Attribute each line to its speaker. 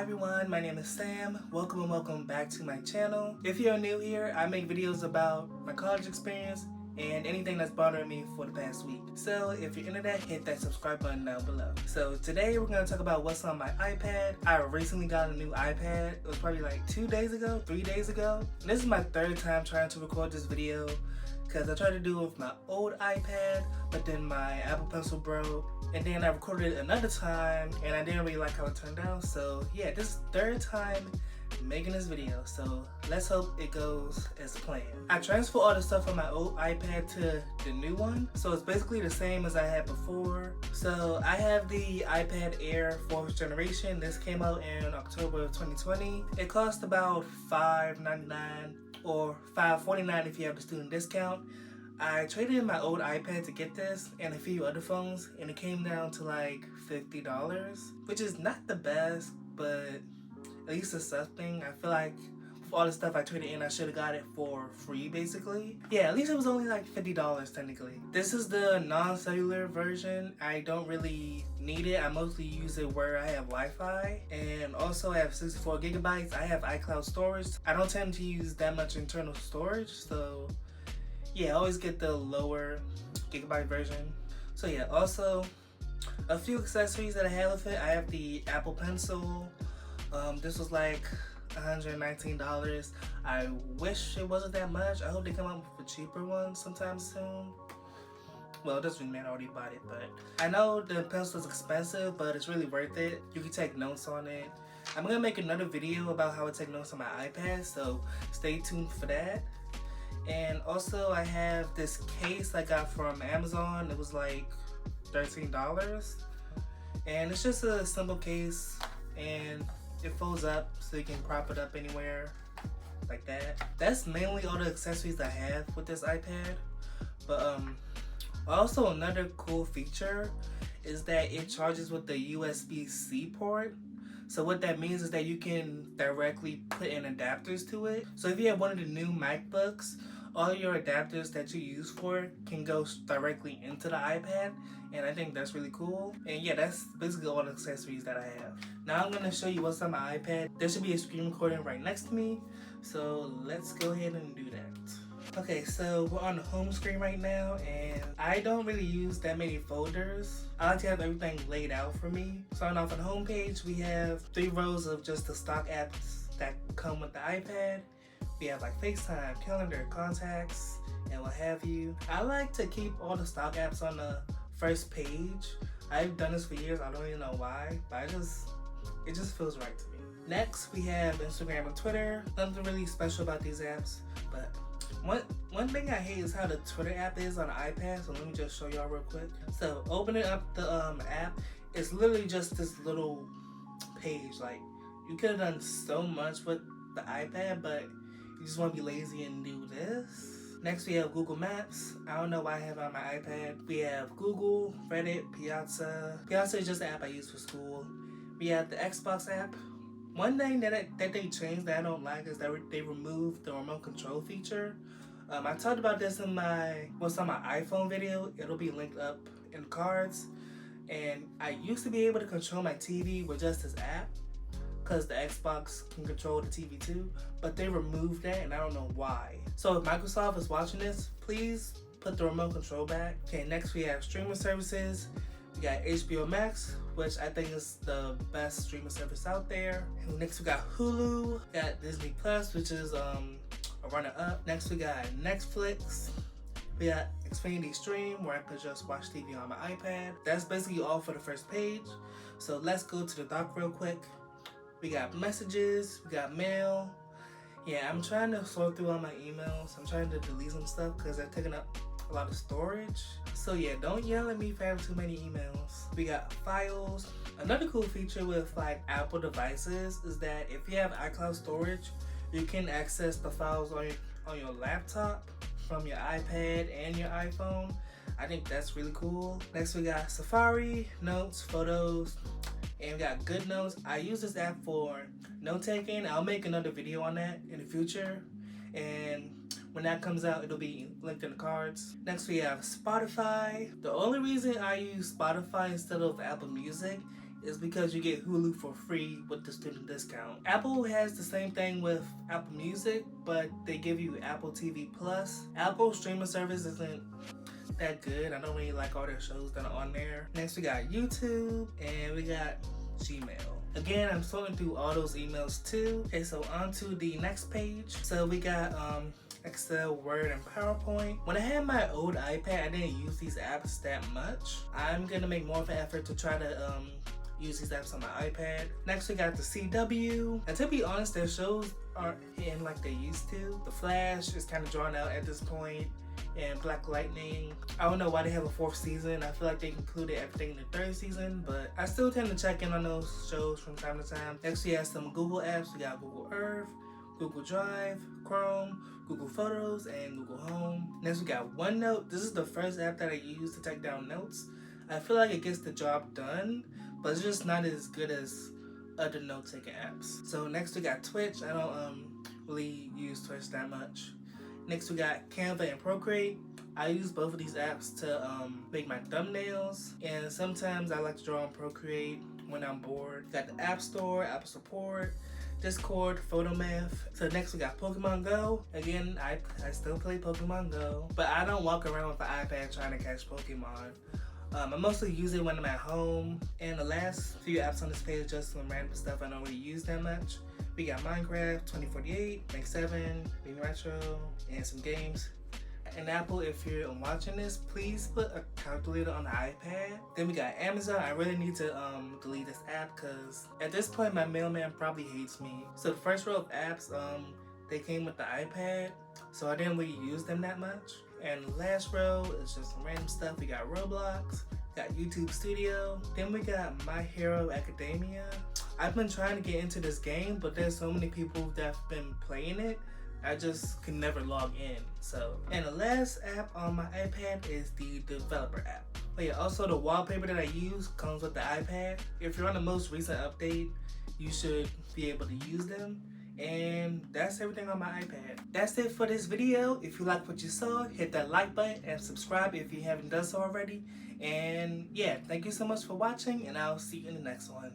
Speaker 1: everyone, my name is Sam. Welcome and welcome back to my channel. If you're new here, I make videos about my college experience and anything that's bothering me for the past week. So if you're into that, hit that subscribe button down below. So today we're going to talk about what's on my iPad. I recently got a new iPad. It was probably like 2 days ago, 3 days ago. And this is my third time trying to record this video because I tried to do it with my old iPad, but then my Apple Pencil broke. And then I recorded it another time and I didn't really like how it turned out. So yeah, this is the third time making this video, so let's hope it goes as planned. I transferred all the stuff from my old iPad to the new one, so it's basically the same as I had before. So I have the iPad Air 4th generation. This came out in October of 2020. It cost about $5.99 or $5.49 if you have the student discount. I traded in my old iPad to get this and a few other phones, and it came down to like $50, which is not the best, but at least it's something. I feel like for all the stuff I traded in, I should have got it for free basically. Yeah, at least it was only like $50 technically. This is the non-cellular version. I don't really need it. I mostly use it where I have Wi-Fi, and also I have 64 gigabytes. I have iCloud storage. I don't tend to use that much internal storage, so yeah, I always get the lower gigabyte version. So yeah, also a few accessories that I have with it. I have the Apple Pencil. This was like $119. I wish it wasn't that much. I hope they come out with a cheaper one sometime soon. Well, it doesn't really matter, I already bought it, but I know the pencil is expensive, but it's really worth it. You can take notes on it. I'm gonna make another video about how I take notes on my iPad, so stay tuned for that. And also I have this case I got from Amazon. It was like $13, and it's just a simple case, and it folds up so you can prop it up anywhere like that. That's mainly all the accessories I have with this iPad. But also another cool feature is that it charges with the USB-C port. So what that means is that you can directly put in adapters to it. So if you have one of the new MacBooks, all your adapters that you use for it can go directly into the iPad, and I think that's really cool. And yeah, that's basically all the accessories that I have. Now I'm going to show you what's on my iPad. There should be a screen recording right next to me, so let's go ahead and do that. Okay, so we're on the home screen right now, and I don't really use that many folders. I like to have everything laid out for me. Starting off on the home page, we have 3 rows of just the stock apps that come with the iPad. We have like FaceTime, calendar, contacts, and what have you. I like to keep all the stock apps on the first page. I've done this for years, I don't even know why, but it just feels right to me. Next, we have Instagram and Twitter. Nothing really special about these apps, but one thing I hate is how the Twitter app is on the iPad, so let me just show y'all real quick. So opening up the app, it's literally just this little page. Like, you could have done so much with the iPad, but you just want to be lazy and do this. Next, we have Google Maps. I don't know why I have it on my iPad. We have Google, Reddit, Piazza. Piazza is just the app I use for school. We have the Xbox app. One thing that they changed that I don't like is that they removed the remote control feature. I talked about this in what's on my iPhone video. It'll be linked up in the cards. And I used to be able to control my TV with just this app, because the Xbox can control the TV too, but they removed that and I don't know why. So if Microsoft is watching this, please put the remote control back. Okay, next we have streaming services. We got HBO Max, which I think is the best streaming service out there. And next we got Hulu, got Disney Plus, which is a runner up. Next we got Netflix. We got Xfinity Stream, where I could just watch TV on my iPad. That's basically all for the first page. So let's go to the dock real quick. We got messages, we got mail. Yeah, I'm trying to sort through all my emails. I'm trying to delete some stuff because they're taking up a lot of storage. So yeah, don't yell at me for having too many emails. We got files. Another cool feature with like Apple devices is that if you have iCloud storage, you can access the files on your laptop from your iPad and your iPhone. I think that's really cool. Next we got Safari, Notes, Photos, and we got GoodNotes. I use this app for note taking. I'll make another video on that in the future, and when that comes out, it'll be linked in the cards. Next we have Spotify. The only reason I use Spotify instead of Apple Music is because you get Hulu for free with the student discount. Apple has the same thing with Apple Music, but they give you Apple TV Plus. Apple streaming service isn't that good. I don't really like all their shows that are on there. Next we got YouTube and we got Gmail. Again, I'm sorting through all those emails too. Okay, so on to the next page. So we got Excel, Word, and PowerPoint. When I had my old iPad, I didn't use these apps that much. I'm gonna make more of an effort to try to use these apps on my iPad. Next we got the CW. And to be honest, their shows aren't hitting like they used to. The Flash is kind of drawn out at this point. And Black Lightning, I don't know why they have a 4th season. I feel like they included everything in the 3rd season, but I still tend to check in on those shows from time to time. Next we have some Google apps. We got Google Earth, Google Drive, Chrome, Google Photos, and Google Home. Next we got OneNote. This is the first app that I use to take down notes. I feel like it gets the job done, but it's just not as good as other note-taking apps. So next we got Twitch. I don't really use Twitch that much. Next we got Canva and Procreate. I use both of these apps to make my thumbnails, and sometimes I like to draw on Procreate when I'm bored. Got the App Store, Apple Support, Discord, Photomath. So next we got Pokemon Go. Again, I still play Pokemon Go, but I don't walk around with the iPad trying to catch Pokemon. I mostly use it when I'm at home, and the last few apps on this page just some random stuff I don't really use that much. We got Minecraft, 2048, Make 7, Being Retro, and some games. And Apple, if you're watching this, please put a calculator on the iPad. Then we got Amazon. I really need to delete this app because at this point my mailman probably hates me. So the first row of apps, they came with the iPad, so I didn't really use them that much. And the last row is just some random stuff. We got Roblox, got YouTube Studio, then we got My Hero Academia. I've been trying to get into this game, but there's so many people that have been playing it, I just can never log in. So, and the last app on my iPad is the developer app. But yeah, also the wallpaper that I use comes with the iPad. If you're on the most recent update, you should be able to use them. And that's everything on my iPad. That's it for this video. If you like what you saw, hit that like button and subscribe if you haven't done so already. And yeah, thank you so much for watching, and I'll see you in the next one.